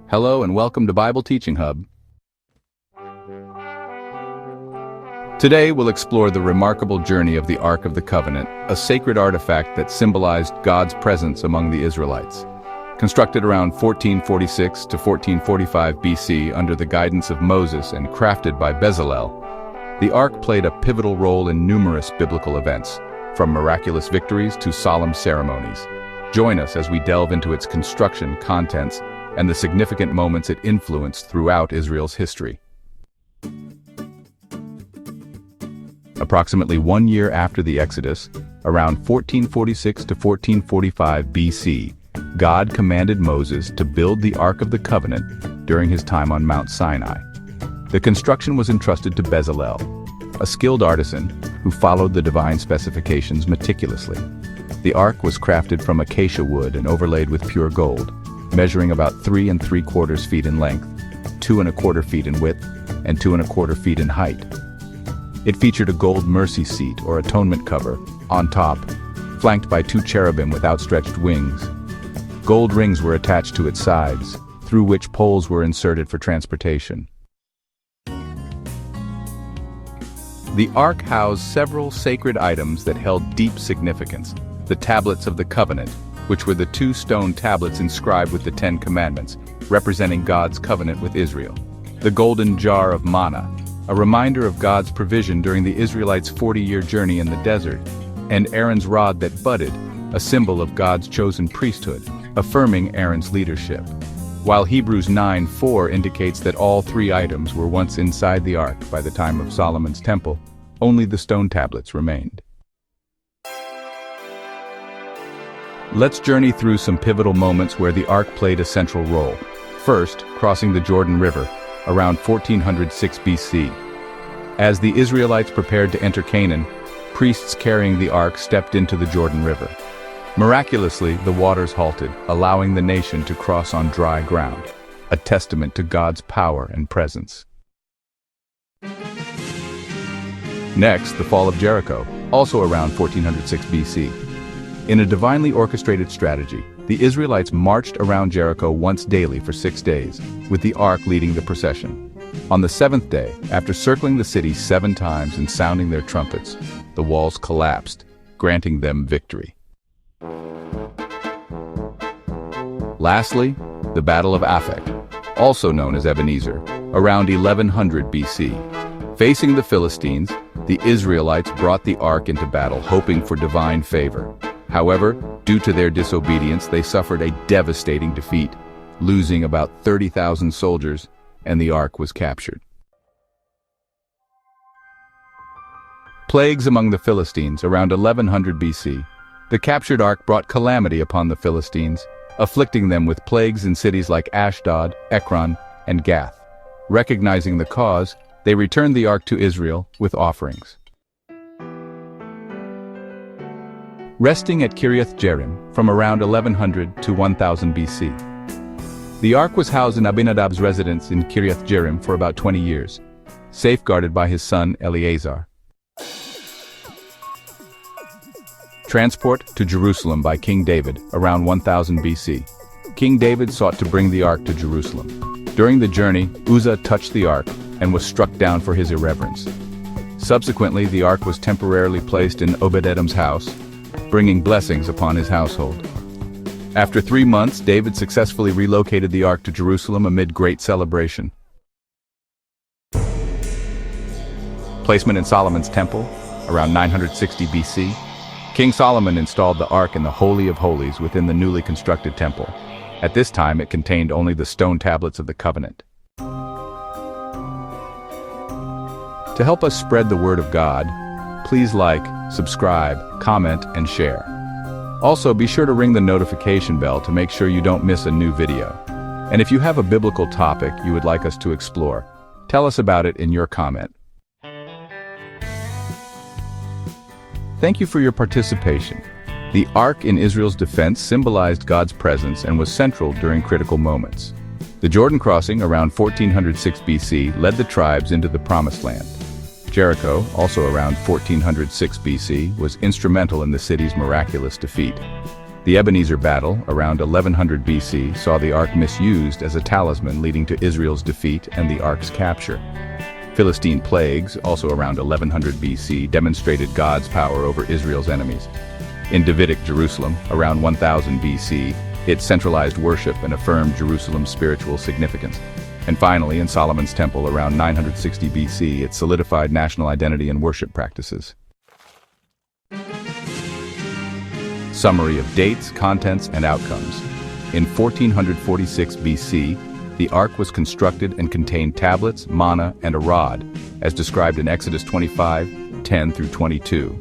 Hello and welcome to Bible Teaching Hub. Today we'll explore the remarkable journey of the Ark of the Covenant, a sacred artifact that symbolized God's presence among the Israelites. Constructed around 1446 to 1445 BC under the guidance of Moses and crafted by Bezalel, the Ark played a pivotal role in numerous biblical events, from miraculous victories to solemn ceremonies. Join us as we delve into its construction, contents, and the significant moments it influenced throughout Israel's history. Approximately 1 year after the Exodus, around 1446 to 1445 BC, God commanded Moses to build the Ark of the Covenant during his time on Mount Sinai. The construction was entrusted to Bezalel, a skilled artisan who followed the divine specifications meticulously. The Ark was crafted from acacia wood and overlaid with pure gold, measuring about 3 3/4 feet in length, 2 1/4 feet in width, and 2 1/4 feet in height. It featured a gold mercy seat or atonement cover on top, flanked by 2 cherubim with outstretched wings. Gold rings were attached to its sides, through which poles were inserted for transportation. The Ark housed several sacred items that held deep significance: the tablets of the covenant, which were the 2 stone tablets inscribed with the 10 commandments, representing God's covenant with Israel; the golden jar of manna, a reminder of God's provision during the Israelites' 40-year journey in the desert; and Aaron's rod that budded, a symbol of God's chosen priesthood, affirming Aaron's leadership. While Hebrews 9:4 indicates that all 3 items were once inside the Ark by the time of Solomon's temple, only the stone tablets remained. Let's journey through some pivotal moments where the Ark played a central role. First, crossing the Jordan River, around 1406 BC. As the Israelites prepared to enter Canaan, priests carrying the Ark stepped into the Jordan River. Miraculously, the waters halted, allowing the nation to cross on dry ground, a testament to God's power and presence. Next, the fall of Jericho, also around 1406 BC. In a divinely orchestrated strategy, the Israelites marched around Jericho once daily for 6 days, with the Ark leading the procession. On the 7th day, after circling the city 7 times and sounding their trumpets, the walls collapsed, granting them victory. Lastly, the Battle of Aphek, also known as Ebenezer, around 1100 BC. Facing the Philistines, the Israelites brought the Ark into battle, hoping for divine favor. However, due to their disobedience, they suffered a devastating defeat, losing about 30,000 soldiers, and the Ark was captured. Plagues among the Philistines around 1100 BC. The captured Ark brought calamity upon the Philistines, afflicting them with plagues in cities like Ashdod, Ekron, and Gath. Recognizing the cause, they returned the Ark to Israel with offerings. Resting at Kiriath Jearim from around 1100 to 1000 BC. The Ark was housed in Abinadab's residence in Kiriath Jearim for about 20 years, safeguarded by his son Eleazar. Transport to Jerusalem by King David around 1000 BC. King David sought to bring the Ark to Jerusalem. During the journey, Uzzah touched the Ark and was struck down for his irreverence. Subsequently, the Ark was temporarily placed in Obed-Edom's house, bringing blessings upon his household. After 3 months, David successfully relocated the Ark to Jerusalem amid great celebration. Placement in Solomon's temple, around 960 BC. King Solomon installed the Ark in the Holy of Holies within the newly constructed temple. At this time, it contained only the stone tablets of the covenant. To help us spread the word of God, please like, subscribe, comment, and share. Also, be sure to ring the notification bell to make sure you don't miss a new video. And if you have a biblical topic you would like us to explore, tell us about it in your comment. Thank you for your participation. The Ark in Israel's defense symbolized God's presence and was central during critical moments. The Jordan crossing around 1406 BC led the tribes into the Promised Land. Jericho, also around 1406 BC, was instrumental in the city's miraculous defeat. The Ebenezer battle, around 1100 BC, saw the ark misused as a talisman leading to Israel's defeat and the ark's capture. Philistine plagues, also around 1100 BC, demonstrated God's power over Israel's enemies. In Davidic Jerusalem, around 1000 BC, it centralized worship and affirmed Jerusalem's spiritual significance. And finally, in Solomon's temple around 960 BC, it solidified national identity and worship practices. Summary of dates, contents, and outcomes. In 1446 BC, the ark was constructed and contained tablets, manna, and a rod, as described in Exodus 25:10 through 22.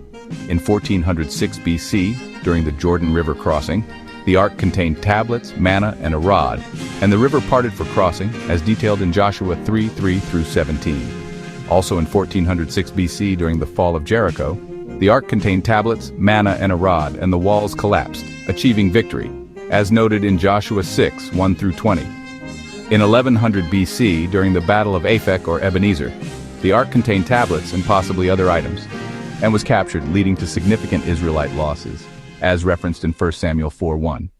In 1406 BC, during the Jordan River crossing, the ark contained tablets, manna, and a rod, and the river parted for crossing, as detailed in Joshua 3:3 through 17. Also in 1406 BC, during the fall of Jericho, the ark contained tablets, manna, and a rod, and the walls collapsed, achieving victory, as noted in Joshua 6:1 through 20. In 1100 BC, during the Battle of Aphek or Ebenezer, the ark contained tablets and possibly other items, and was captured, leading to significant Israelite losses, as referenced in 1 Samuel 4:1.